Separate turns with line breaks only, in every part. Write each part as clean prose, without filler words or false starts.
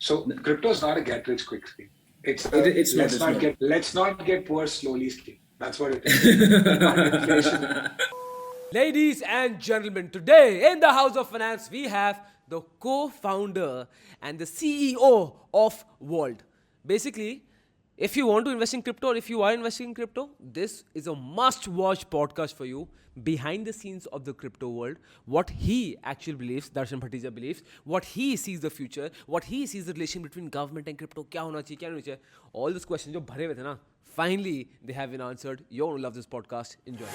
So crypto is not a get rich quick scheme. It's let's not get poor slowly scheme. That's what it is. Inflation.
Ladies and gentlemen, today in the House of Finance, we have the co-founder and the CEO of Vault. Basically, if you want to invest in crypto or if you are investing in crypto, this is a must-watch podcast for you. Behind the scenes of the crypto world, what he actually believes, Darshan Bhattija believes, what he sees the future, what he sees the relation between government and crypto, क्या होना चाहिए, क्या नहीं होना चाहिए, all these questions जो भरे हुए थे ना, finally they have been answered. You're gonna love this podcast. Enjoy.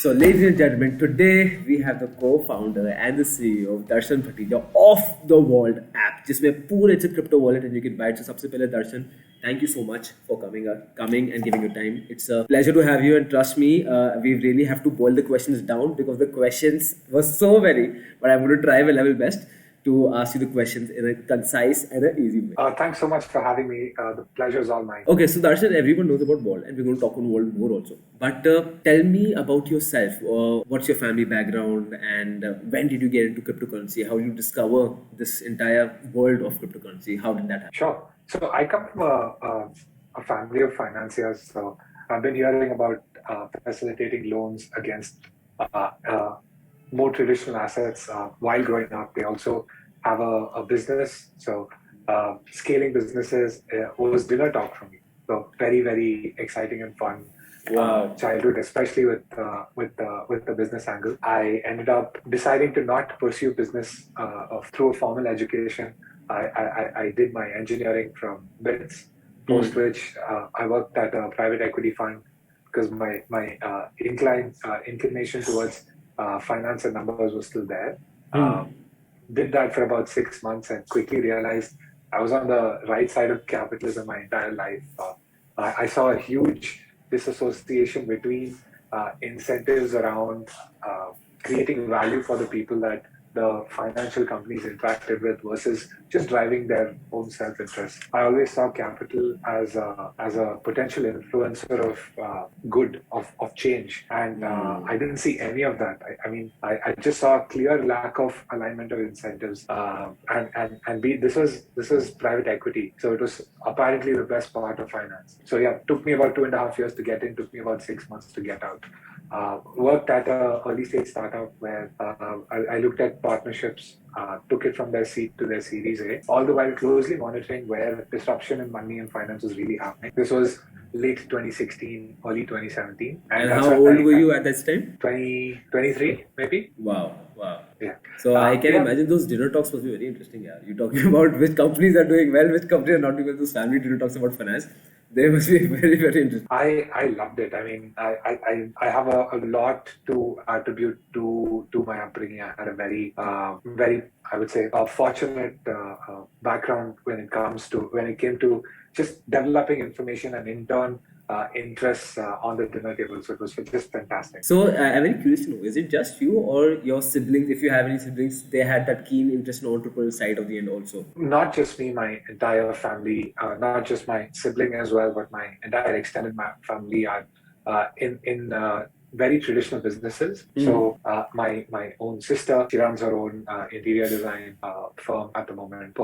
So, ladies and gentlemen, today we have the co-founder and the CEO of Darshan Bhattija of the Vault app, जिसमें पूरे it's a crypto wallet and you can buy it. So, सबसे पहले Darshan, thank you so much for coming and giving your time. It's a pleasure to have you, and trust me, we really have to boil the questions down because the questions were so many. But I'm going to try my level best to ask you the questions in a concise and an easy way.
Thanks so much for having me. The pleasure is all mine.
Okay, so Darshan, everyone knows about Vault, and we're going to talk on Vault more also. But tell me about yourself. What's your family background, and when did you get into cryptocurrency? How did you discover this entire world of cryptocurrency? How did that happen?
Sure. So I come from a family of financiers. So I've been hearing about facilitating loans against more traditional assets while growing up. They also have a business. So scaling businesses was dinner talk for me. So very, very exciting and fun.
Wow.
Childhood, especially with the business angle. I ended up deciding to not pursue business through a formal education. I did my engineering from BITS, post which I worked at a private equity fund because my inclination towards finance and numbers was still there. Did that for about 6 months and quickly realized I was on the right side of capitalism my entire life. I saw a huge disassociation between incentives around creating value for the people that the financial companies interacted with versus just driving their own self-interest. I always saw capital as a potential influencer of good, of change, and I didn't see any of that. I just saw a clear lack of alignment of incentives, this was private equity, so it was apparently the best part of finance. So yeah, took me about 2.5 years to get in, took me about 6 months to get out. Worked at an early stage startup where I looked at partnerships, took it from their seed to their Series A, all the while closely monitoring where disruption in money and finance was really happening. This was late 2016, early 2017.
And how old were you at that time?
23, maybe.
Wow.
Yeah.
So I can imagine those dinner talks must be very interesting. Yeah, you're talking about which companies are doing well, which companies are not doing well. Those family dinner talks about finance, they must be very, very interesting.
I loved it. I mean, I have a lot to attribute to my upbringing. I had a very I would say fortunate background when it came to just developing information and in turn interests on the dinner table. So it was just fantastic.
So I'm very curious to know, is it just you or your siblings, if you have any siblings, they had that keen interest in entrepreneurial side of the end also?
Not just me, my entire family, not just my sibling as well, but my entire extended family are in very traditional businesses. So my own sister, she runs her own interior design firm at the moment.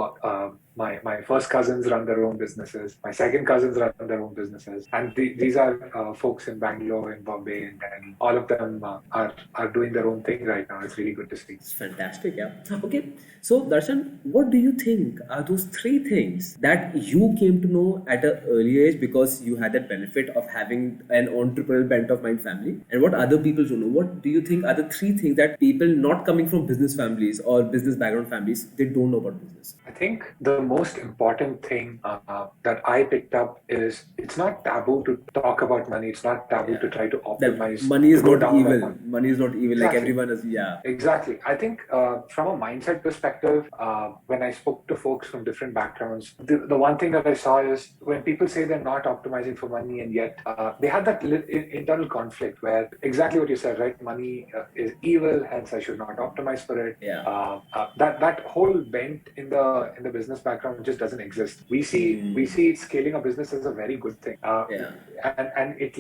My first cousins run their own businesses. My second cousins run their own businesses. And these are folks in Bangalore, in Bombay, and Delhi. All of them are doing their own thing right now. It's really good to see.
It's fantastic, yeah. Okay, so Darshan, what do you think are those 3 things that you came to know at an early age because you had that benefit of having an entrepreneurial bent of mind family? And what other people don't know? What do you think are the 3 things that people not coming from business families or business background families, they don't know about business?
I think the most important thing that I picked up is it's not taboo to talk about money. It's not taboo to try to optimize.
Money is not evil. Money is not evil.
Exactly.
Like everyone is, yeah.
Exactly. I think from a mindset perspective, when I spoke to folks from different backgrounds, the one thing that I saw is when people say they're not optimizing for money and yet they had that internal conflict where exactly what you said, right? Money is evil, hence I should not optimize for it.
Yeah.
That whole bent in the business background just doesn't exist. We see scaling a business as a very good thing.
Yeah.
And it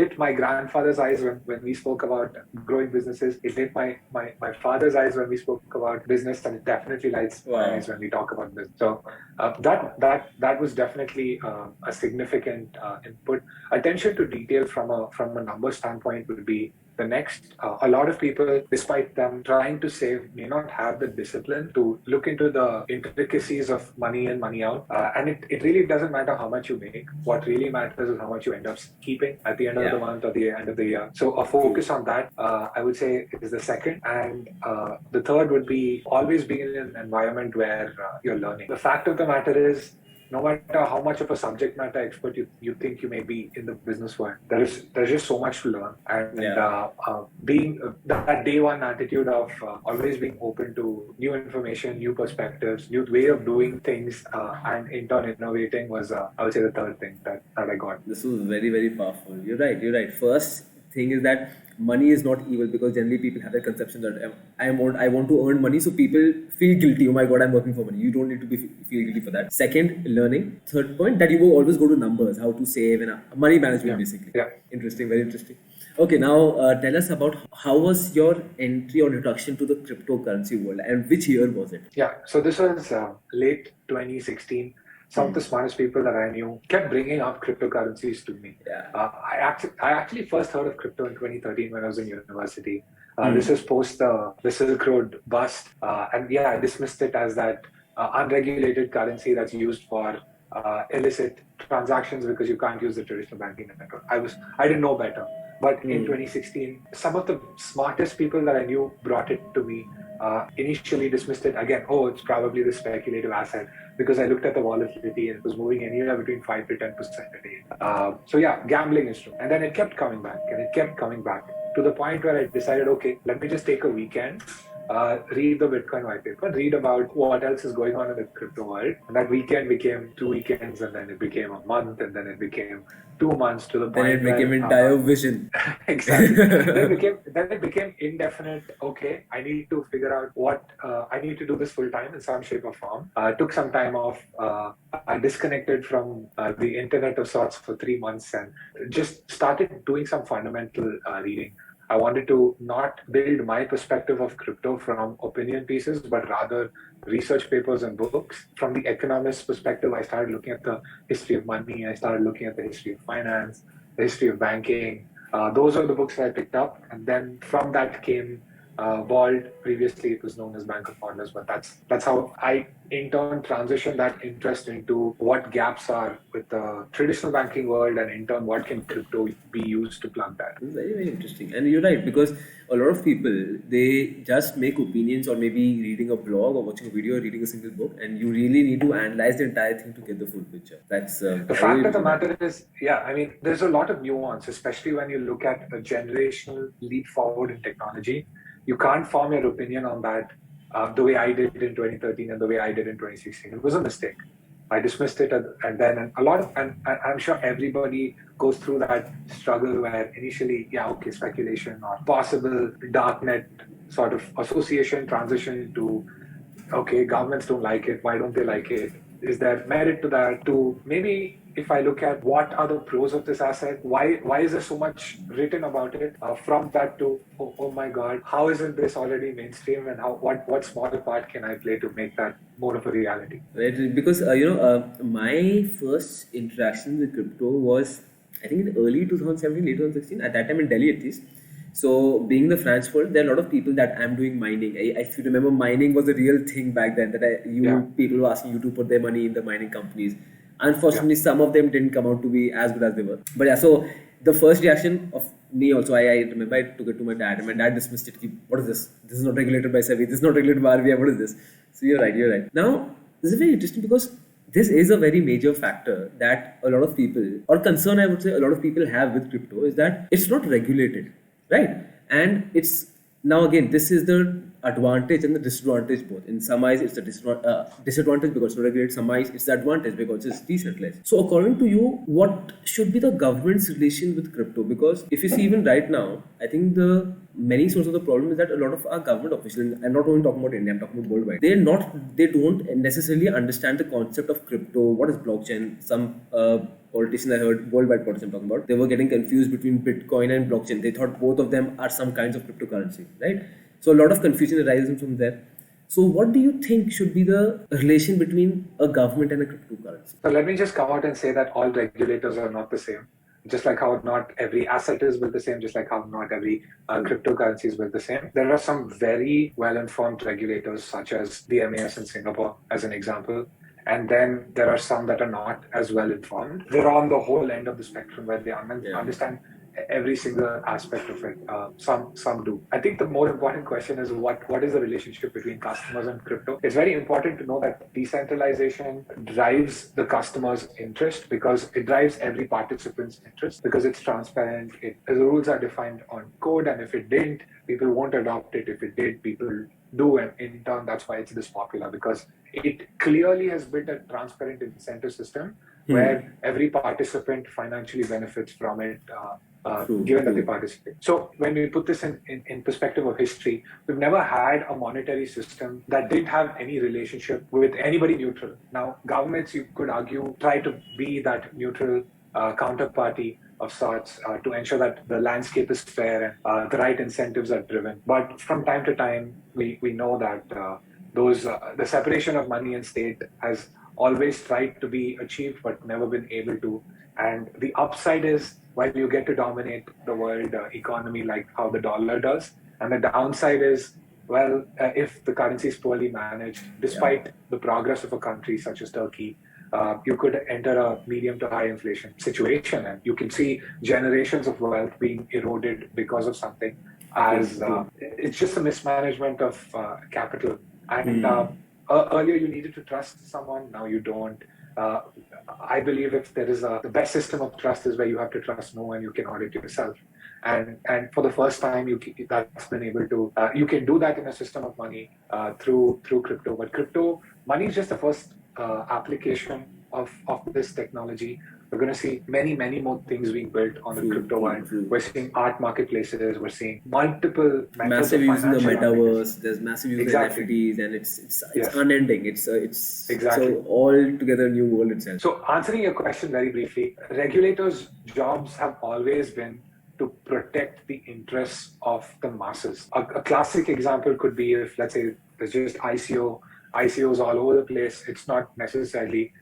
lit my grandfather's eyes when we spoke about growing businesses. It lit my father's eyes when we spoke about business, and it definitely lights my eyes when we talk about business. So that was definitely a significant input. Attention to detail from a number standpoint would be the next. A lot of people, despite them trying to save, may not have the discipline to look into the intricacies of money in, money out. And it really doesn't matter how much you make. What really matters is how much you end up keeping at the end of the month or the end of the year. So a focus on that, I would say, is the second. And the third would be always being in an environment where you're learning. The fact of the matter is, no matter how much of a subject matter expert you think you may be in the business world, there's just so much to learn. And being that day one attitude of always being open to new information, new perspectives, new way of doing things, and in turn innovating was, I would say, the third thing that I got.
This was very, very powerful. You're right. First thing is that money is not evil, because generally people have the conception that I want to earn money, so people feel guilty. Oh my God, I'm working for money. You don't need to feel guilty for that. Second, learning. Third point, that you will always go to numbers, how to save and money management, basically.
Yeah.
Interesting, very interesting. Okay, now tell us about how was your entry or introduction to the cryptocurrency world, and which year was it?
Yeah, so this was late 2016. Some of the smartest people that I knew kept bringing up cryptocurrencies to me.
Yeah.
I actually first heard of crypto in 2013 when I was in university. This was post the Silk Road bust. And yeah, I dismissed it as that unregulated currency that's used for illicit transactions because you can't use the traditional banking network. I didn't know better. But in 2016, some of the smartest people that I knew brought it to me. Initially dismissed it again. Oh, it's probably the speculative asset, because I looked at the volatility and it was moving anywhere between 5 to 10% a day. So yeah, gambling instrument. And then it kept coming back to the point where I decided, okay, let me just take a weekend, read the Bitcoin white paper, read about what else is going on in the crypto world. And that weekend became 2 weekends, and then it became a month, and then it became 2 months, to the point
Then it became entire vision.
Exactly. then it became indefinite. Okay, I need to figure out what I need to do this full time in some shape or form. Took some time off. I disconnected from the internet of sorts for 3 months and just started doing some fundamental reading. I wanted to not build my perspective of crypto from opinion pieces, but rather research papers and books. From the economist perspective, I started looking at the history of money. I started looking at the history of finance, the history of banking. Those are the books that I picked up. And then from that came Vault. Previously, it was known as Bank of Founders, but that's how I in turn transitioned that interest into what gaps are with the traditional banking world, and in turn, what can crypto be used to plug that.
It's very, very interesting. And you're right, because a lot of people, they just make opinions, or maybe reading a blog or watching a video or reading a single book, and you really need to analyze the entire thing to get the full picture. That's
the fact of the matter is, yeah, I mean, there's a lot of nuance, especially when you look at a generational leap forward in technology. You can't form your opinion on that the way I did in 2013 and the way I did in 2016. It was a mistake. I dismissed it, and I'm sure everybody goes through that struggle where initially, speculation or possible darknet sort of association transition to, okay, governments don't like it. Why don't they like it? Is there merit to that? To maybe, if I look at what are the pros of this asset, why is there so much written about it? From that to, oh my God, how isn't this already mainstream, and what small part can I play to make that more of a reality?
Right, because my first interaction with crypto was, I think, in early 2017, late 2016. At that time in Delhi, at least. So, being the France world, there are a lot of people that I'm doing mining. If you remember, mining was a real thing back then. People were asking you to put their money in the mining companies. Unfortunately, some of them didn't come out to be as good as they were. But yeah, so the first reaction of me also, I remember I took it to my dad, and my dad dismissed it. What is this? This is not regulated by SEBI. This is not regulated by RBI. What is this? So you're right. Now, this is very interesting, because this is a very major factor that a lot of people, or concern I would say a lot of people have with crypto, is that it's not regulated, right? And it's Now again, this is the advantage and the disadvantage both. In some eyes, it's a disadvantage because it's regulated. Some eyes, it's the advantage because it's decentralized. So according to you, what should be the government's relation with crypto? Because if you see even right now, I think the many source of the problem is that a lot of our government officials, and I'm not only talking about India, I'm talking about worldwide, they don't necessarily understand the concept of crypto. What is blockchain? Some politicians I heard, worldwide politicians I'm talking about, they were getting confused between Bitcoin and blockchain. They thought both of them are some kinds of cryptocurrency, right? So a lot of confusion arises from there. So what do you think should be the relation between a government and a cryptocurrency?
So let me just come out and say that all regulators are not the same. Just like how not every asset is built the same, just like how not every cryptocurrency is built the same. There are some very well-informed regulators, such as the MAS in Singapore, as an example. And then there are some that are not as well-informed. They're on the whole end of the spectrum where they understand every single aspect of it. Some do. I think the more important question is what is the relationship between customers and crypto? It's very important to know that decentralization drives the customer's interest because it drives every participant's interest because it's transparent. The rules are defined on code, and if it didn't, people won't adopt it. If it did, people do, and in turn, that's why it's this popular because it clearly has built a transparent incentive system where every participant financially benefits from it. Given that they participate. So when we put this in perspective of history, we've never had a monetary system that didn't have any relationship with anybody neutral. Now, governments, you could argue, try to be that neutral counterparty of sorts to ensure that the landscape is fair and the right incentives are driven. But from time to time, we know that the separation of money and state has always tried to be achieved but never been able to. And the upside is while you get to dominate the world economy like how the dollar does, and the downside is if the currency is poorly managed, despite the progress of a country such as Turkey, you could enter a medium to high inflation situation, and you can see generations of wealth being eroded because of something. As it's just a mismanagement of capital, and earlier you needed to trust someone, now you don't. I believe if there is the best system of trust is where you have to trust no one, you can audit yourself. And for the first time, that's been able to, you can do that in a system of money through crypto. But crypto money is just the first application of this technology. We're going to see many, many more things being built on the crypto world. We're seeing art marketplaces. We're seeing multiple
massive use in the metaverse. There's massive use in NFTs, and it's unending. It's so altogether new world itself.
So answering your question very briefly, regulators' jobs have always been to protect the interests of the masses. A classic example could be if, let's say, there's just ICOs all over the place. It's not necessarily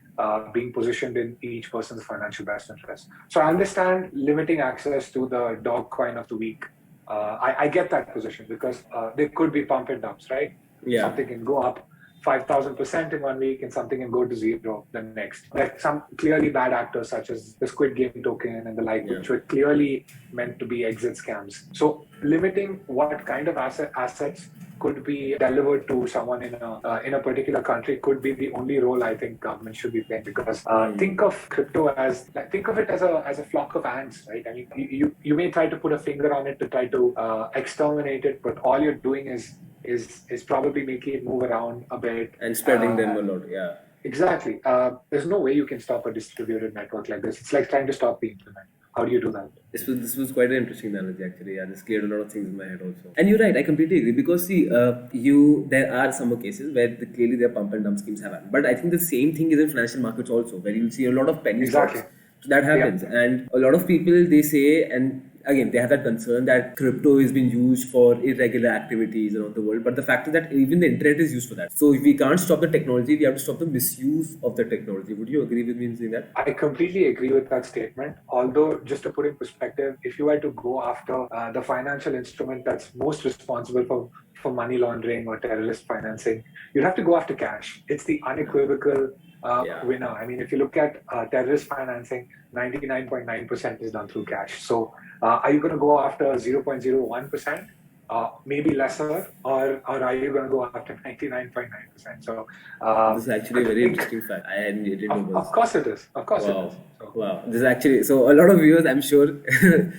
being positioned in each person's financial best interest. So I understand limiting access to the dog coin of the week. I get that position because there could be pump and dumps, right?
Yeah.
Something can go up 5,000% in 1 week and something can go to zero the next. Like some clearly bad actors such as the Squid Game token and the like, which were clearly meant to be exit scams. So limiting what kind of assets could be delivered to someone in a particular country could be the only role I think government should be playing because think of crypto as a flock of ants, right? I mean, you may try to put a finger on it to try to exterminate it, but all you're doing is probably making it move around a bit
and spreading them a lot. Yeah,
exactly. There's no way you can stop a distributed network like this. It's like trying to stop the internet. How do you do that?
This was quite an interesting analogy actually. Yeah, this cleared a lot of things in my head also. And you're right, I completely agree because see, there are some cases where clearly their pump and dump schemes have happened. But I think the same thing is in financial markets also, where you'll see a lot of penny stocks. So that happens, and a lot of people they say, and again, they have that concern that crypto is being used for irregular activities around the world. But the fact is that even the internet is used for that. So if we can't stop the technology, we have to stop the misuse of the technology. Would you agree with me in saying that?
I completely agree with that statement. Although, just to put in perspective, if you were to go after the financial instrument that's most responsible for money laundering or terrorist financing, you'd have to go after cash. It's the unequivocal winner. I mean, if you look at terrorist financing, 99.9% is done through cash. So are you going to go after 0.01%? maybe lesser, or are you going to go after 99.9%? So
This is actually
I
a very
think,
interesting fact. I didn't know about
of
this.
course it is. Of course it is.
Wow.
So,
Wow. This is actually so a lot of viewers, I'm sure,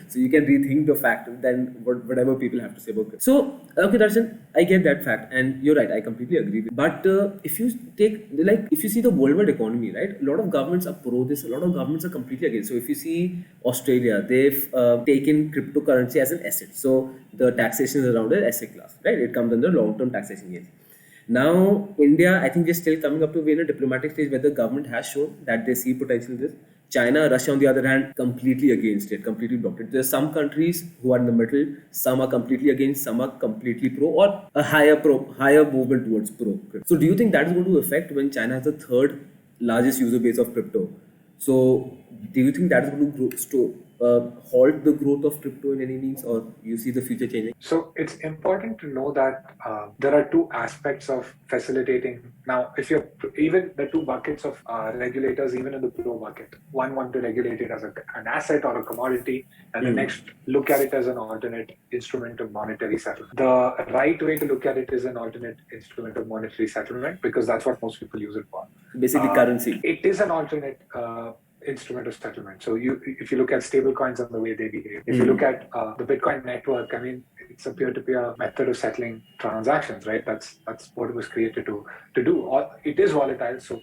so you can rethink the fact than whatever people have to say about it. So, okay, Darshan, I get that fact, and you're right, I completely agree with. But if you take, like, if you see the worldwide economy, right, a lot of governments are pro this, a lot of governments are completely against. So, if you see Australia, they've taken cryptocurrency as an asset. So, the taxation is around an asset class, right? It comes under long term taxation, yes. Now, India, I think we're still coming up to be in a diplomatic stage where the government has shown that they see potential in this. China, Russia, on the other hand, completely against it, completely blocked it. There are some countries who are in the middle, some are completely against, some are completely pro, or a higher movement towards pro. So, do you think that is going to affect when China has the third largest user base of crypto? So, do you think that is going to halt the growth of crypto in any means, or you see the future changing?
so it's important to know that there are two aspects of facilitating. Now, if you're even the two buckets of regulators, even in the pro bucket, one want to regulate it as an asset or a commodity, and the next look at it as an alternate instrument of monetary settlement. The right way to look at it is an alternate instrument of monetary settlement, because that's what most people use it for.
Basically, currency.
It is an alternate instrument of settlement. So if you look at stable coins and the way they behave, if you look at the Bitcoin network, I mean, it's a peer-to-peer method of settling transactions, right? That's what it was created to do. It is volatile, so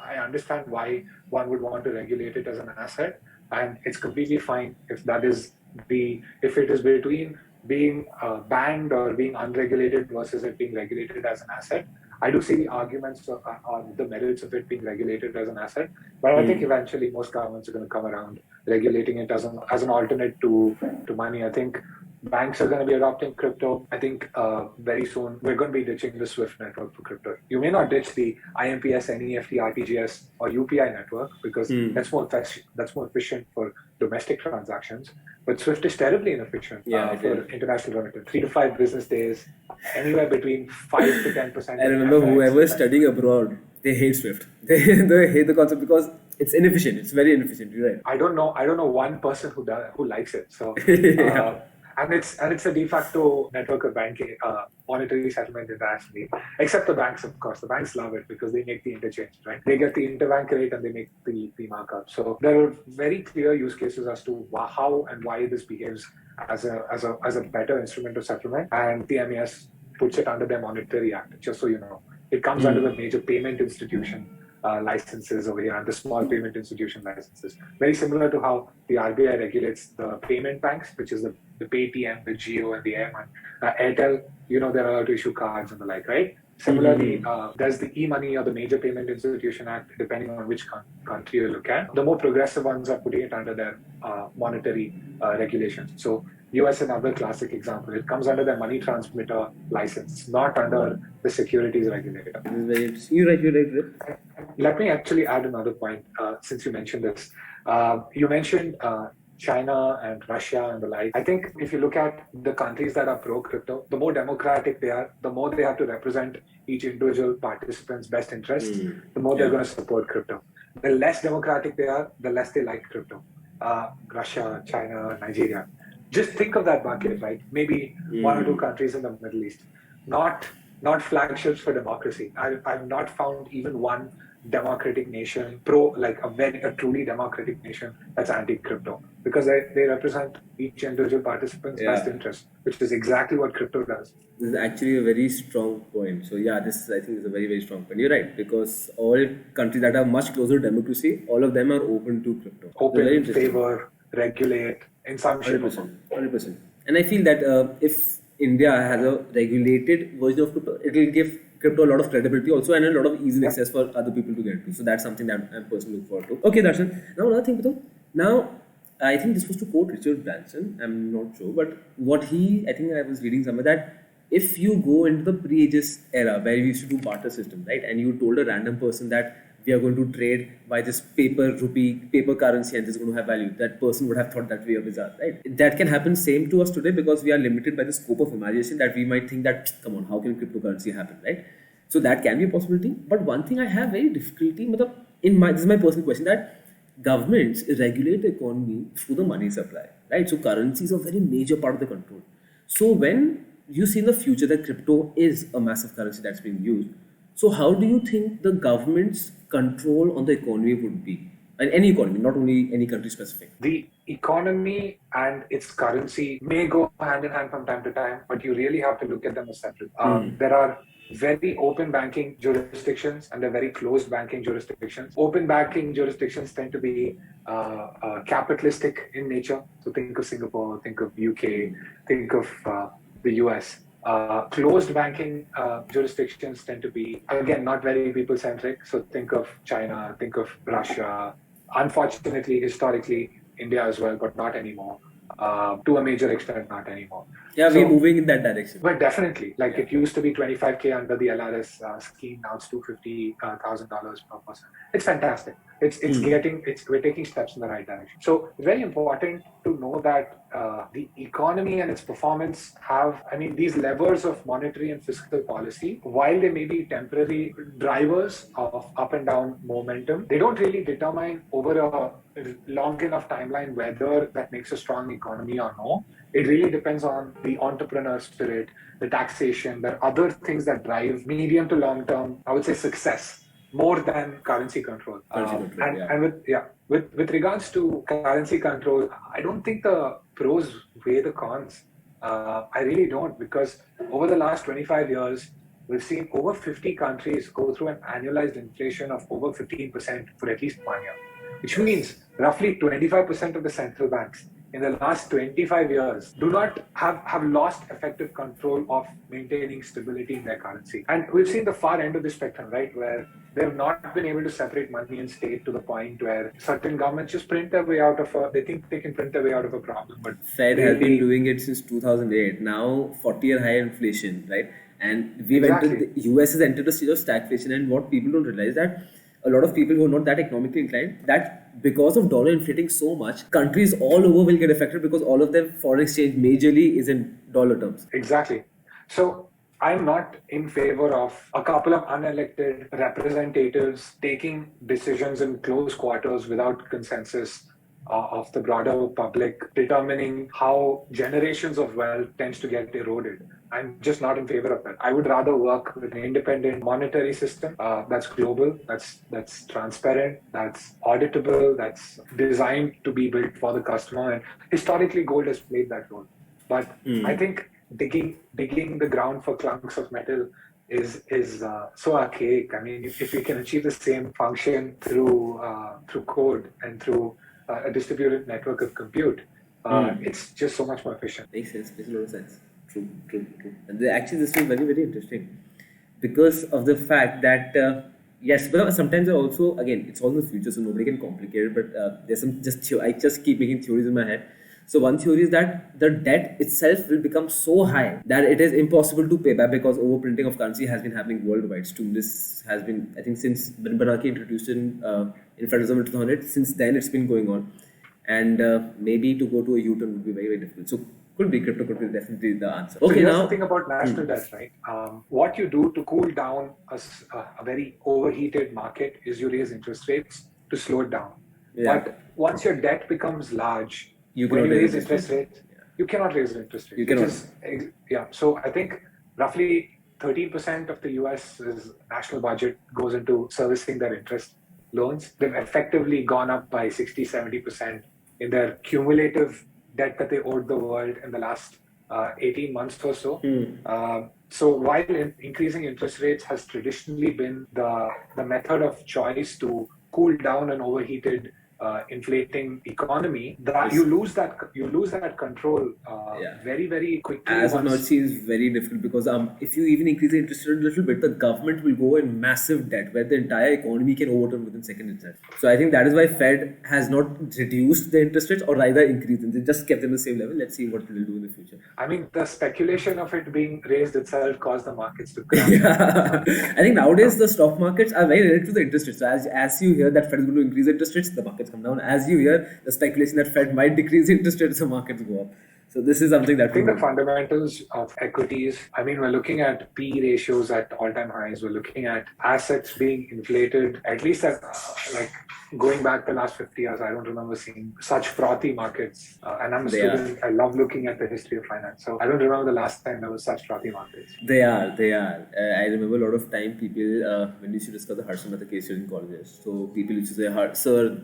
I understand why one would want to regulate it as an asset, and it's completely fine if it is between being banned or being unregulated versus it being regulated as an asset. I do see the arguments on the merits of it being regulated as an asset, but I think eventually most governments are going to come around regulating it as an alternate to money. I think banks are going to be adopting crypto. I think very soon we're going to be ditching the SWIFT network for crypto. You may not ditch the IMPS, NEFT, RTGS, or UPI network because that's more efficient for domestic transactions. But SWIFT is terribly inefficient for international remittance. 3 to 5 business days, anywhere between 5 to 10%.
I remember whoever is studying abroad, they hate Swift. They hate the concept because it's inefficient. It's very inefficient. You're right.
I don't know one person who likes it. So
Yeah.
and it's a de facto network of banking, monetary settlement internationally. Except the banks, of course. The banks love it because they make the interchange, right? They get the interbank rate and they make the markup. So there are very clear use cases as to how and why this behaves as a better instrument of settlement. And the MES puts it under their Monetary Act, just so you know. It comes under the major payment institution licenses over here and the small payment institution licenses. Very similar to how the RBI regulates the payment banks, which is the Paytm, the Jio, and the Airman. Airtel, they're allowed to issue cards and the like, right? Similarly, there's the e-money or the Major Payment Institution Act, depending on which country you look at. The more progressive ones are putting it under their monetary regulations. So US is another classic example. It comes under their money transmitter license, not under the securities regulator.
Very interesting. You're right.
Let me actually add another point since you mentioned this. You mentioned China and Russia and the like. I think if you look at the countries that are pro-crypto, the more democratic they are, the more they have to represent each individual participant's best interests, the more they're going to support crypto. The less democratic they are, the less they like crypto. Russia, China, Nigeria. Just think of that bucket, right? Maybe one or two countries in the Middle East. Not flagships for democracy. I've not found even one democratic nation, a truly democratic nation that's anti-crypto, because they represent each individual participant's best interest, which is exactly what crypto does.
This is actually a very strong point. So yeah, this I think is a very, very strong point. You're right, because all countries that are much closer to democracy, all of them are open to crypto.
Open, favor, regulate, in some shape.
100%. And I feel that if India has a regulated version of crypto, it will give crypto a lot of credibility also and a lot of ease and access for other people to get to. So that's something that I'm personally looking forward to. Okay, Darshan. Now another thing, now I think this was to quote Richard Branson. I'm not sure, but I think I was reading somewhere that if you go into the pre-Aegis era where we used to do barter system, right, and you told a random person that we are going to trade by this paper currency and this is going to have value, that person would have thought that we are bizarre, right? That can happen same to us today because we are limited by the scope of imagination that we might think that, come on, how can cryptocurrency happen, right? So that can be a possibility. But one thing I have very difficulty, this is my personal question, that governments regulate the economy through the money supply, right? So currency is a very major part of the control. So when you see in the future that crypto is a massive currency that's being used. So how do you think the government's control on the economy would be? And any economy, not only any country specific.
The economy and its currency may go hand in hand from time to time, but you really have to look at them as separate. There are very open banking jurisdictions and there are very closed banking jurisdictions. Open banking jurisdictions tend to be capitalistic in nature. So think of Singapore, think of UK, think of the US. Closed banking jurisdictions tend to be, again, not very people centric. So think of China, think of Russia. Unfortunately, historically, India as well, but not anymore. To a major extent, not anymore.
Yeah,
So-
we're moving in that direction.
But definitely, like it used to be 25K under the LRS scheme. Now it's $250,000 per person. It's fantastic. We're taking steps in the right direction. So it's very important to know that the economy and its performance these levers of monetary and fiscal policy, while they may be temporary drivers of up and down momentum, they don't really determine over a long enough timeline whether that makes a strong economy or no. It really depends on the entrepreneur spirit, the taxation, there are other things that drive medium to long term, I would say, success more than currency control. With regards to currency control, I don't think the pros weigh the cons. I really don't, because over the last 25 years, we've seen over 50 countries go through an annualized inflation of over 15% for at least 1 year, which means roughly 25% of the central banks in the last 25 years do not have lost effective control of maintaining stability in their currency. And we've seen the far end of the spectrum, right, where they have not been able to separate money and state to the point where certain governments just print their way out of they think they can print their way out of a problem. But
Fed has been doing it since 2008. Now 40-year high inflation, right? And we've entered, the US has entered a stage of stagflation. And what people don't realize that a lot of people who are not that economically inclined, that because of dollar inflating so much, countries all over will get affected because all of their foreign exchange majorly is in dollar terms.
Exactly. So I'm not in favor of a couple of unelected representatives taking decisions in close quarters without consensus of the broader public, determining how generations of wealth tends to get eroded. I'm just not in favor of that. I would rather work with an independent monetary system that's global, that's transparent, that's auditable, that's designed to be built for the customer. And historically, gold has played that role. But I think digging the ground for clunks of metal is so archaic. I mean, if you can achieve the same function through code and through a distributed network of compute, it's just so much more efficient.
Makes sense. Makes a lot of sense. True. And actually, this was very, very interesting because of the fact that yes, but sometimes I also, again, it's all in the future, so nobody can complicate it. But there's some I just keep making theories in my head. So one theory is that the debt itself will become so high that it is impossible to pay back because overprinting of currency has been happening worldwide. Stimulus has been, I think, since Bernanke introduced it in Federalism in 2000. Since then, it's been going on, and maybe to go to a U-turn would be very, very difficult. So could be crypto could be definitely the answer.
Okay, so here's the thing about national debt, right? What you do to cool down a very overheated market is you raise interest rates to slow it down. Yeah. But once your debt becomes large, when you raise interest rates, you cannot raise interest rates.
You cannot.
So I think roughly 13% of the US's national budget goes into servicing their interest loans. They've effectively gone up by 60-70% in their cumulative debt that they owed the world in the last 18 months or so. So while increasing interest rates has traditionally been the method of choice to cool down an overheated inflating economy, that you lose that control very, very quickly.
As of now, it seems very difficult because if you even increase the interest rate a little bit, the government will go in massive debt where the entire economy can overturn within seconds itself. So I think that is why Fed has not reduced the interest rates or rather increased them. They just kept them the same level. Let's see what they will do in the future.
I mean, the speculation of it being raised itself caused the markets to crash.
I think nowadays the stock markets are very related to the interest rates. So as you hear that Fed is going to increase interest rates, the markets come down. As you hear the speculation that Fed might decrease interest rates, the markets go up. So this is something that
I think
we
the fundamentals of equities, I mean, we're looking at P ratios at all-time highs. We're looking at assets being inflated, at least at like going back the last 50 years. I don't remember seeing such frothy markets. And I'm a
They are.
student. I love looking at the history of finance. So I don't remember the last time there was such frothy markets.
They are, they are. I remember a lot of time people, when we used to discuss the Hudson Mehta case in colleges, so people used to say, Sir,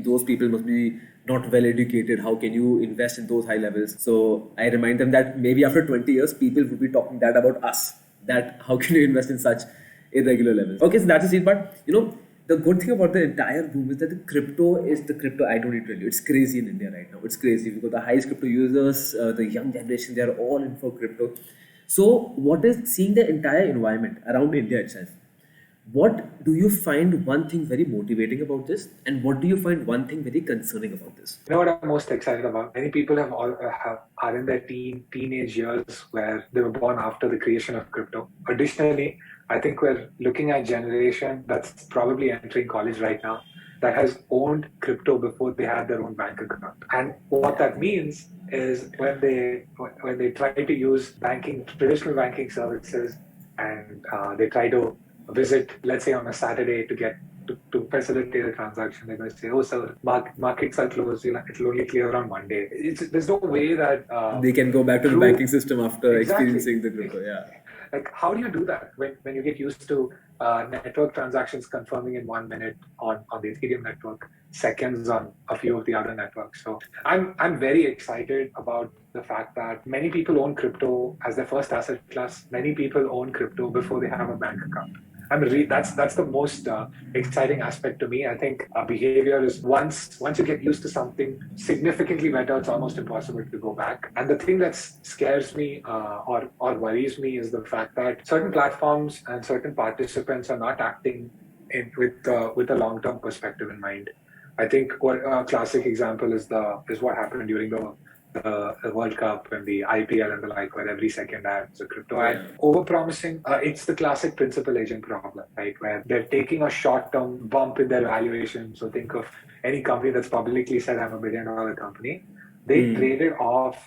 those people must be not well educated. How can you invest in those high levels? So I remind them that maybe after 20 years, people would be talking that about us. That how can you invest in such irregular levels? Okay, so that's the scene. But the good thing about the entire boom is that the crypto. I don't need to tell you, it's crazy in India right now. It's crazy because the highest crypto users, the young generation, they are all in for crypto. So, what is seeing the entire environment around India itself? What do you find one thing very motivating about this, and what do you find one thing very concerning about this?
You know what I'm most excited about? Many people are in their teenage years where they were born after the creation of crypto. Additionally, I think we're looking at generation that's probably entering college right now that has owned crypto before they had their own bank account. And what that means is when they try to use traditional banking services, and they try to visit, let's say on a Saturday to facilitate a transaction, they're going to say, "Oh, sir, markets are closed. It'll only clear on Monday." There's no way that
They can go back to the banking system after
Exactly.
experiencing the crypto. Yeah.
Like, how do you do that when you get used to network transactions confirming in 1 minute on the Ethereum network, seconds on a few of the other networks? So I'm very excited about the fact that many people own crypto as their first asset class. Many people own crypto before they have a bank account. That's the most exciting aspect to me. I think behavior is once you get used to something significantly better, it's almost impossible to go back. And the thing that scares me or worries me is the fact that certain platforms and certain participants are not acting with a long-term perspective in mind. I think a classic example is what happened during the World Cup and the IPL and the like, where every second ad is a crypto ad. Over-promising, it's the classic principal agent problem, right? Where they're taking a short-term bump in their valuation. So think of any company that's publicly said, "I'm a $1 billion company." They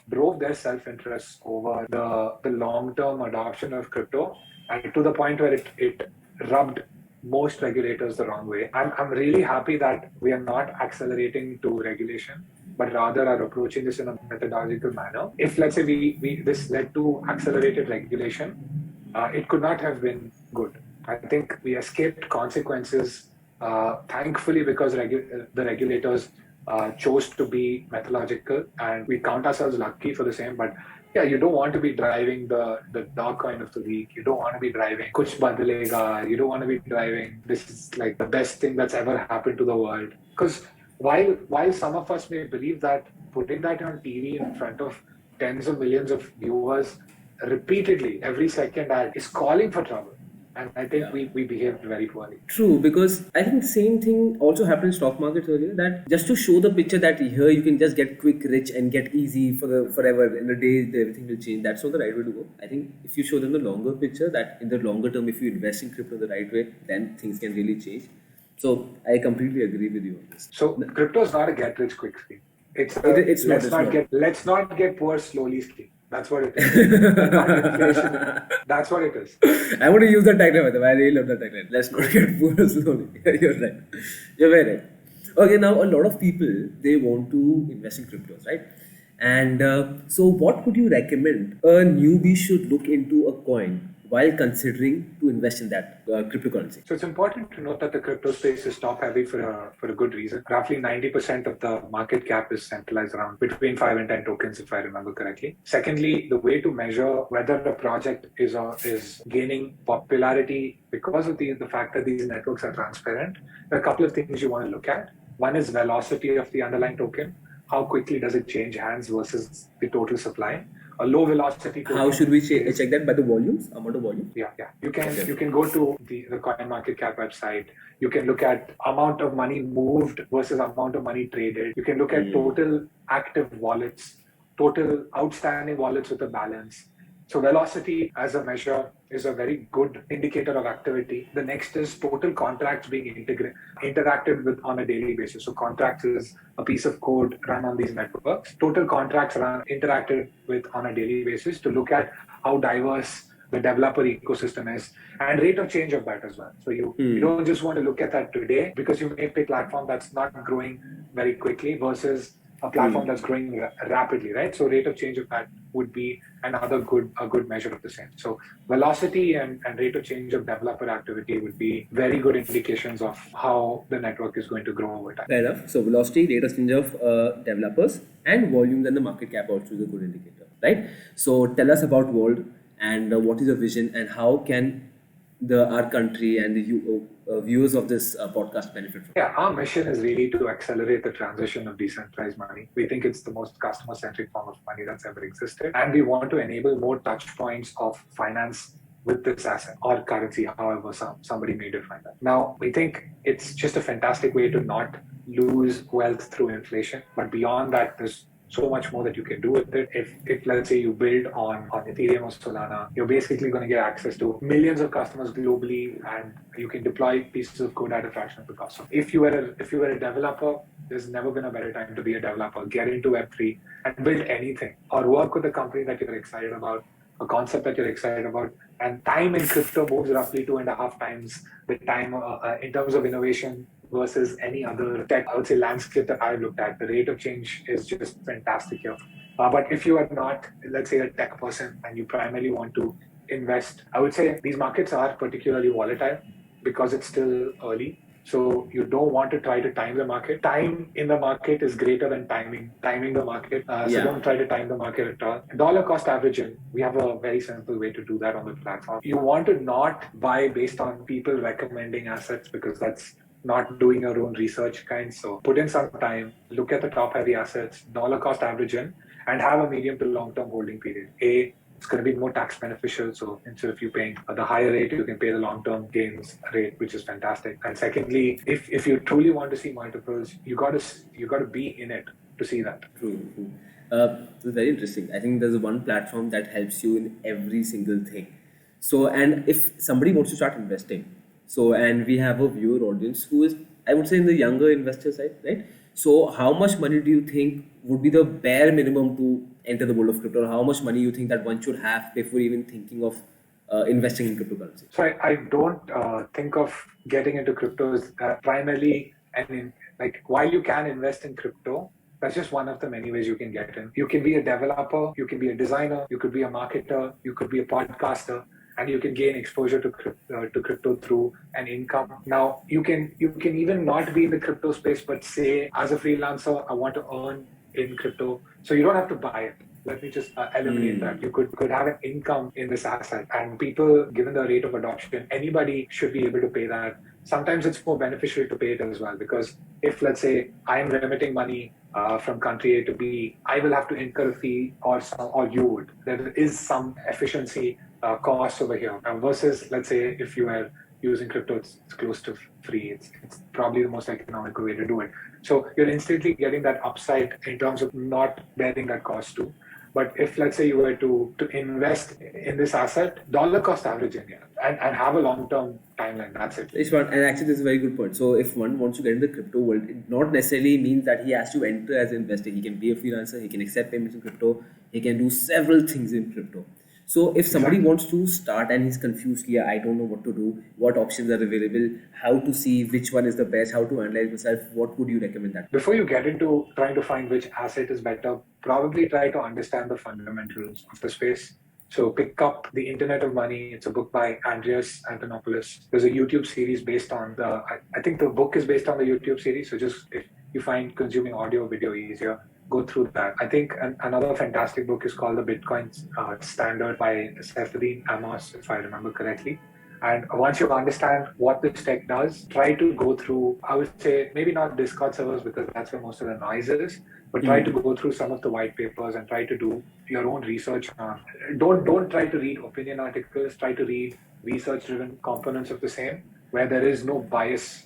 drove their self-interest over the long-term adoption of crypto, and to the point where it rubbed most regulators the wrong way. I'm really happy that we are not accelerating to regulation, but rather are approaching this in a methodological manner. If, let's say, this led to accelerated regulation, it could not have been good. I think we escaped consequences, thankfully, because the regulators chose to be methodological, and we count ourselves lucky for the same. But yeah, you don't want to be driving the dog coin of the week. You don't want to be driving kuch badalega. You don't want to be driving this is like the best thing that's ever happened to the world. Because while some of us may believe that putting that on TV in front of tens of millions of viewers repeatedly every second ad is calling for trouble. And I think we behaved very poorly.
True, because I think the same thing also happened in stock markets earlier. That just to show the picture that here you can just get quick, rich, and get easy forever in a day, everything will change. That's not the right way to go. I think if you show them the longer picture, that in the longer term, if you invest in crypto the right way, then things can really change. So I completely agree with you on this.
So crypto is not a get rich quick scheme. Let's not get poor slowly scheme. That's what it is. That's what it is.
I want to use that tagline. I really love that tagline. Let's not get poor slowly. You're right. You're very right. Okay, now a lot of people, they want to invest in cryptos, right? And so what would you recommend a newbie should look into a coin while considering to invest in that cryptocurrency?
So it's important to note that the crypto space is top heavy for a good reason. Roughly 90% of the market cap is centralized around between 5 and 10 tokens, if I remember correctly. Secondly, the way to measure whether a project is gaining popularity because of the fact that these networks are transparent, there are a couple of things you want to look at. One is velocity of the underlying token. How quickly does it change hands versus the total supply? A low velocity token.
How should we check that? By the volumes, amount of volume?
Yeah. You can go to the CoinMarketCap website. You can look at amount of money moved versus amount of money traded. You can look at total active wallets, total outstanding wallets with a balance. So velocity as a measure is a very good indicator of activity. The next is total contracts being interacted with on a daily basis. So contracts is a piece of code run on these networks. Total contracts are interacted with on a daily basis to look at how diverse the developer ecosystem is and rate of change of that as well. So you don't just want to look at that today because you may pick a platform that's not growing very quickly versus a platform that's growing rapidly, right? So rate of change of that would be another good measure of the same. So velocity and rate of change of developer activity would be very good indications of how the network is going to grow over time.
Fair enough. So velocity, rate of change of developers, and volume, then the market cap also is a good indicator, right? So tell us about World and what is your vision and how can our country and the viewers of this podcast benefit from it?
Yeah, our mission is really to accelerate the transition of decentralized money. We think it's the most customer-centric form of money that's ever existed. And we want to enable more touch points of finance with this asset or currency, however somebody may define that. Now, we think it's just a fantastic way to not lose wealth through inflation. But beyond that, there's so much more that you can do with it. If let's say you build on Ethereum or Solana, you're basically going to get access to millions of customers globally, and you can deploy pieces of code at a fraction of the cost. So if you were a developer, there's never been a better time to be a developer. Get into Web3 and build anything, or work with a company that you're excited about, a concept that you're excited about. And time in crypto moves roughly 2.5 times the time in terms of innovation versus any other tech, I would say, landscape that I've looked at. The rate of change is just fantastic here. But if you are not, let's say, a tech person and you primarily want to invest, I would say these markets are particularly volatile because it's still early. So you don't want to try to time the market. Time in the market is greater than timing the market. So don't try to time the market at all. Dollar cost averaging, we have a very simple way to do that on the platform. You want to not buy based on people recommending assets because that's not doing your own research kind. So put in some time, look at the top heavy assets, dollar cost averaging, and have a medium to long term holding period. It's going to be more tax beneficial. So instead of you paying the higher rate, you can pay the long term gains rate, which is fantastic. And secondly, if you truly want to see multiples, you got to be in it to see that.
True. It's very interesting. I think there's one platform that helps you in every single thing. So, and if somebody wants to start investing, and we have a viewer audience who is, I would say, in the younger investor side, right? So how much money do you think would be the bare minimum to enter the world of crypto? Or how much money you think that one should have before even thinking of investing in cryptocurrency?
So I don't think of getting into cryptos primarily, while you can invest in crypto, that's just one of the many ways you can get in. You can be a developer, you can be a designer, you could be a marketer, you could be a podcaster, and you can gain exposure to crypto through an income. Now, you can even not be in the crypto space, but say, as a freelancer, I want to earn in crypto. So you don't have to buy it. Let me just eliminate that. You could have an income in this asset. And people, given the rate of adoption, anybody should be able to pay that. Sometimes it's more beneficial to pay it as well, because if, let's say, I'm remitting money from country A to B, I will have to incur a fee, or you would. There is some efficiency cost over here. Versus, let's say, if you are using crypto, it's close to free. It's probably the most economical way to do it. So you're instantly getting that upside in terms of not bearing that cost too. But if, let's say, you were to invest in this asset, dollar cost averaging, and have a long-term timeline, that's it.
And actually, this is a very good point. So if one wants to get in the crypto world, it not necessarily means that he has to enter as an investor. He can be a freelancer, he can accept payments in crypto, he can do several things in crypto. So if somebody wants to start and he's confused, I don't know what to do, what options are available, how to see which one is the best, how to analyze myself, what would you recommend that?
Before you get into trying to find which asset is better, probably try to understand the fundamentals of the space. So pick up The Internet of Money. It's a book by Andreas Antonopoulos. There's a YouTube series based on I think the book is based on the YouTube series. So just if you find consuming audio, video easier, go through that. I think another fantastic book is called The Bitcoin Standard by Saifedean Ammous, if I remember correctly. And once you understand what this tech does, try to go through, I would say, maybe not Discord servers because that's where most of the noise is, but try to go through some of the white papers and try to do your own research. Don't try to read opinion articles, try to read research-driven components of the same, where there is no bias,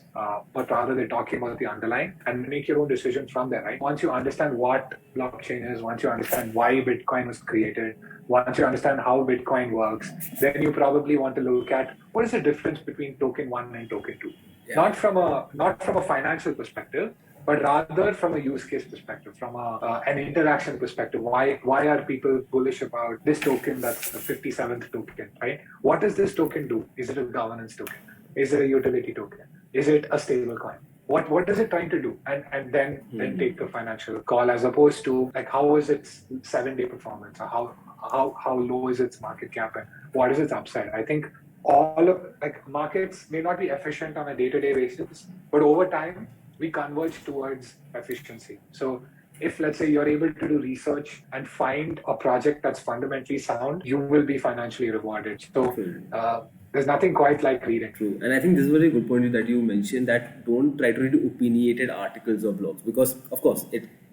but rather they're talking about the underlying, and make your own decisions from there, right? Once you understand what blockchain is, once you understand why Bitcoin was created, once you understand how Bitcoin works, then you probably want to look at what is the difference between token one and token two.
Yeah.
Not from a financial perspective, but rather from a use case perspective, from an interaction perspective. Why are people bullish about this token that's the 57th token, right? What does this token do? Is it a governance token? Is it a utility token? Is it a stable coin? What is it trying to do? And then take the financial call, as opposed to like how is its 7-day performance, or how low is its market cap, and what is its upside. I think all of like markets may not be efficient on a day-to-day basis, but over time we converge towards efficiency. So if let's say you're able to do research and find a project that's fundamentally sound, you will be financially rewarded. So there's nothing quite like reading.
True. And I think this is a very good point that you mentioned, that don't try to read opinionated articles or blogs, because of course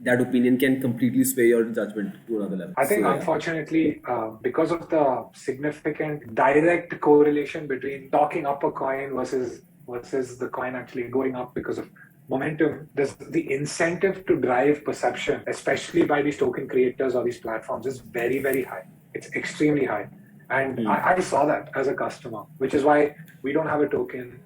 that opinion can completely sway your judgment to another level.
I think,
So,
unfortunately, because of the significant direct correlation between talking up a coin versus the coin actually going up because of momentum, there's the incentive to drive perception, especially by these token creators or these platforms, is very, very high. It's extremely high. And I saw that as a customer, which is why we don't have a token.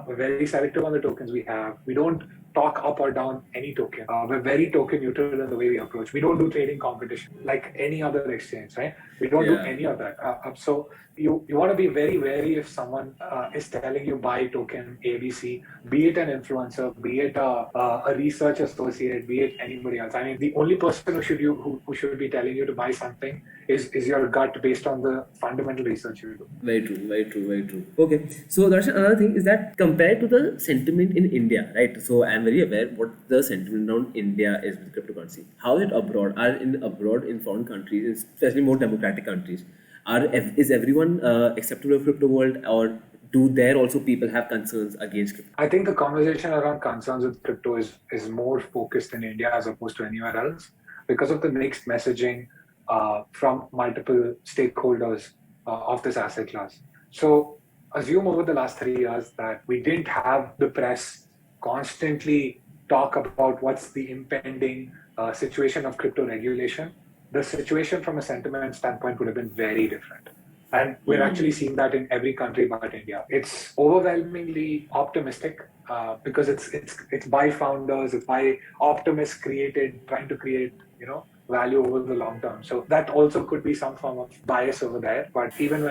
We're very selective on the tokens we have. We don't talk up or down any token. We're very token neutral in the way we approach. We don't do trading competition like any other exchange, right? We don't do any of that. So you want to be very wary if someone is telling you buy token ABC, be it an influencer, be it a research associate, be it anybody else. I mean, the only person who should be telling you to buy something is your gut based on the fundamental research you do.
very true, very true, very true. Okay, so there's another thing is that compared to the sentiment in India, right? So I'm very aware what the sentiment around India is with cryptocurrency. How is it abroad? Abroad in foreign countries, especially more democratic countries, is everyone acceptable of crypto world, or do there also people have concerns against crypto?
I think the conversation around concerns with crypto is more focused in India as opposed to anywhere else because of the mixed messaging from multiple stakeholders of this asset class. So assume over the last 3 years that we didn't have the press constantly talk about what's the impending situation of crypto regulation. The situation from a sentiment standpoint would have been very different. And we're actually seeing that in every country but India. It's overwhelmingly optimistic because it's by founders, it's by optimists trying to create, value over the long term. So that also could be some form of bias over there. But even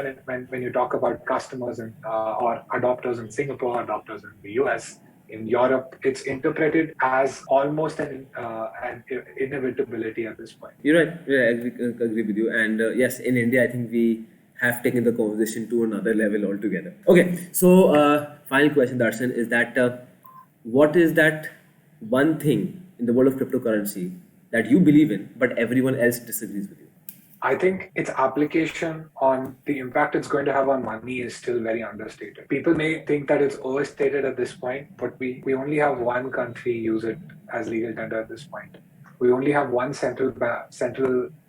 when you talk about customers and or adopters in Singapore, adopters in the US, in Europe, it's interpreted as almost an inevitability at this point.
You're right. Yeah, I agree with you. And yes, in India, I think we have taken the conversation to another level altogether. Okay, so final question, Darshan, is that what is that one thing in the world of cryptocurrency that you believe in, but everyone else disagrees with you?
I think its application on the impact it's going to have on money is still very understated. People may think that it's overstated at this point, but we only have one country use it as legal tender at this point. We only have one central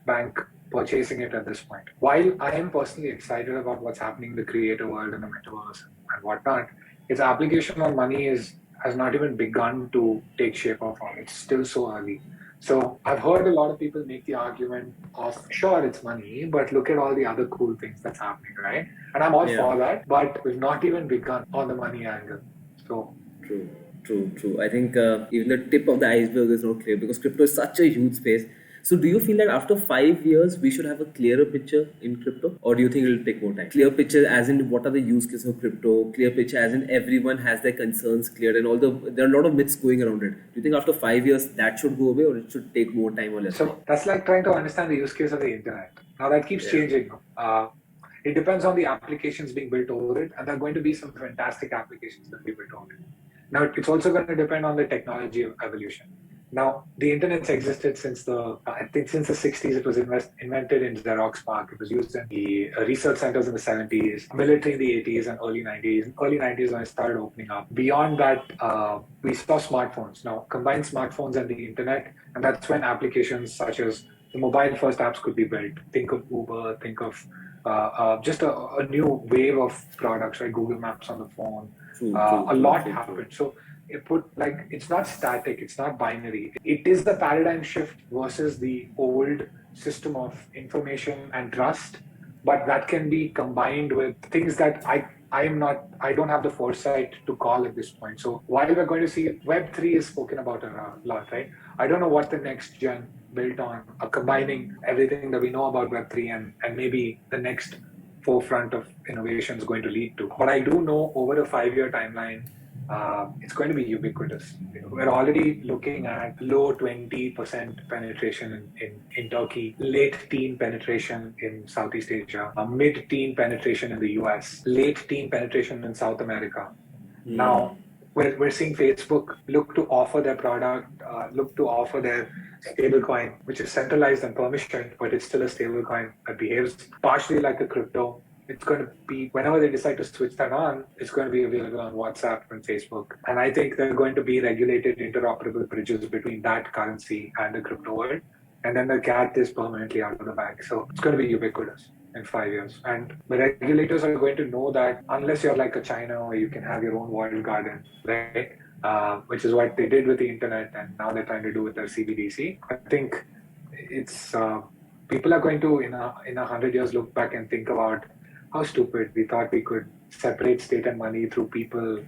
bank purchasing it at this point. While I am personally excited about what's happening in the creator world and the metaverse and whatnot, its application on money has not even begun to take shape or form. It's still so early. So I've heard a lot of people make the argument of, sure, it's money, but look at all the other cool things that's happening, right? And I'm all for that, but we've not even begun on the money angle. So
True. I think even the tip of the iceberg is not clear because crypto is such a huge space. So do you feel that after 5 years we should have a clearer picture in crypto, or do you think it will take more time? Clear picture as in what are the use cases of crypto, clear picture as in everyone has their concerns cleared, and there are a lot of myths going around it. Do you think after 5 years that should go away, or it should take more time or less time?
So that's like trying to understand the use case of the internet. Now that keeps changing. It depends on the applications being built over it, and there are going to be some fantastic applications that we built over it. Now it's also going to depend on the technology of evolution. Now, the internet's existed since the 60s. It was invented in Xerox PARC. It was used in the research centers in the 70s, military in the 80s and early 90s. Early 90s when it started opening up. Beyond that, we saw smartphones. Now, combine smartphones and the internet, and that's when applications such as the mobile-first apps could be built. Think of Uber, think of just a new wave of products, right? Google Maps on the phone. A lot happened. So it's not static, it's not binary. It is the paradigm shift versus the old system of information and trust, but that can be combined with things that I don't have the foresight to call at this point. So while we're going to see Web3 is spoken about a lot, right? I don't know what the next gen built on combining everything that we know about Web3 and maybe the next forefront of innovation is going to lead to. But I do know over a 5-year timeline, it's going to be ubiquitous. We're already looking at low 20% penetration in Turkey, late teen penetration in Southeast Asia, mid-teen penetration in the US, late teen penetration in South America. Now, we're seeing Facebook look to offer their product, look to offer their stablecoin, which is centralized and permissioned, but it's still a stablecoin that behaves partially like a crypto. It's going to be, whenever they decide to switch that on, it's going to be available on WhatsApp and Facebook. And I think there are going to be regulated interoperable bridges between that currency and the crypto world. And then the cat is permanently out of the bag. So it's going to be ubiquitous in 5 years. And the regulators are going to know that unless you're like a China where you can have your own walled garden, right? Which is what they did with the internet, and now they're trying to do with their CBDC. I think it's people are going to in 100 years look back and think about how stupid we thought we could separate state and money through people,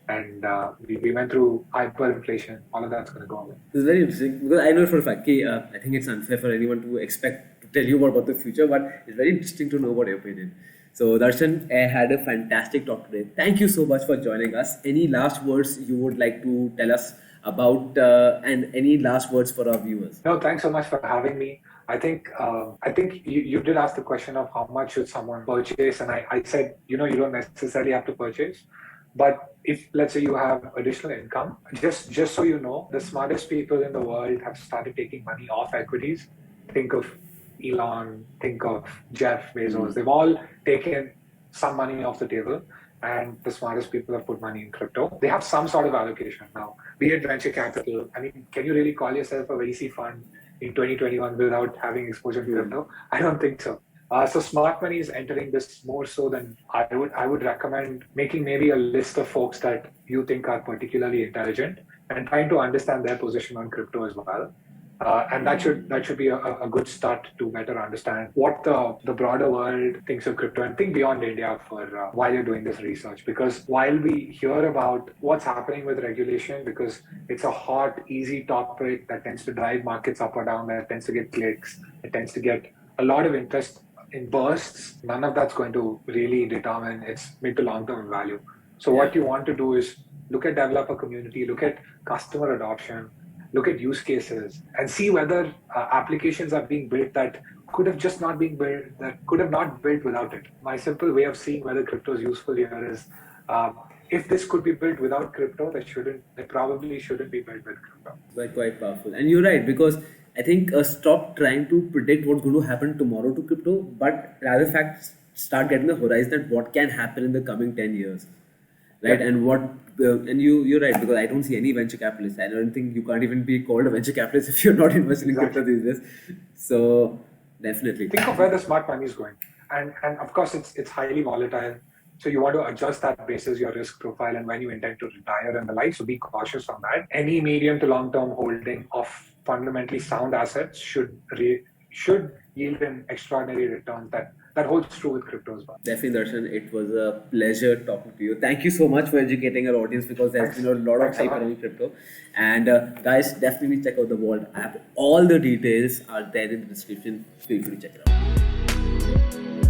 and we went through hyperinflation. All of that's going to go away.
It's very interesting because I know for a fact, I think it's unfair for anyone to expect to tell you more about the future, but it's very interesting to know about your opinion. So Darshan, I had a fantastic talk today. Thank you so much for joining us. Any last words you would like to tell us about, and any last words for our viewers?
No, thanks so much for having me. I think you did ask the question of how much should someone purchase, and I said, you don't necessarily have to purchase, but if let's say you have additional income, just so you know, the smartest people in the world have started taking money off equities. Think of Elon, think of Jeff Bezos. They've all taken some money off the table, and the smartest people have put money in crypto. They have some sort of allocation now, be it venture capital. I mean, can you really call yourself a VC fund in 2021 without having exposure to crypto? I don't think so. So smart money is entering this more so than I would recommend making maybe a list of folks that you think are particularly intelligent and trying to understand their position on crypto as well. And that should be a good start to better understand what the broader world thinks of crypto, and think beyond India for while you're doing this research. Because while we hear about what's happening with regulation, because it's a hot, easy topic that tends to drive markets up or down, that tends to get clicks, it tends to get a lot of interest in bursts, none of that's going to really determine its mid to long-term value. So what you want to do is look at developer community, look at customer adoption, look at use cases, and see whether applications are being built that could have just not been built, that could have not built without it. My simple way of seeing whether crypto is useful here is, if this could be built without crypto, they probably shouldn't be built with crypto.
That's quite powerful. And you're right, because I think stop trying to predict what's going to happen tomorrow to crypto, but rather start getting the horizon at what can happen in the coming 10 years. Right, yeah. And you're right, because I don't see any venture capitalists. I don't think you can't even be called a venture capitalist if you're not investing in crypto these days. So definitely
think of where the smart money is going, and of course it's highly volatile. So you want to adjust that basis your risk profile and when you intend to retire and the like. So be cautious on that. Any medium to long term holding of fundamentally sound assets should yield an extraordinary return. That holds true with crypto as well.
Definitely, Darshan. It was a pleasure talking to you. Thank you so much for educating our audience, because there's been a lot of hype around crypto. And guys, definitely check out the Vault app. All the details are there in the description. Feel free to check it out.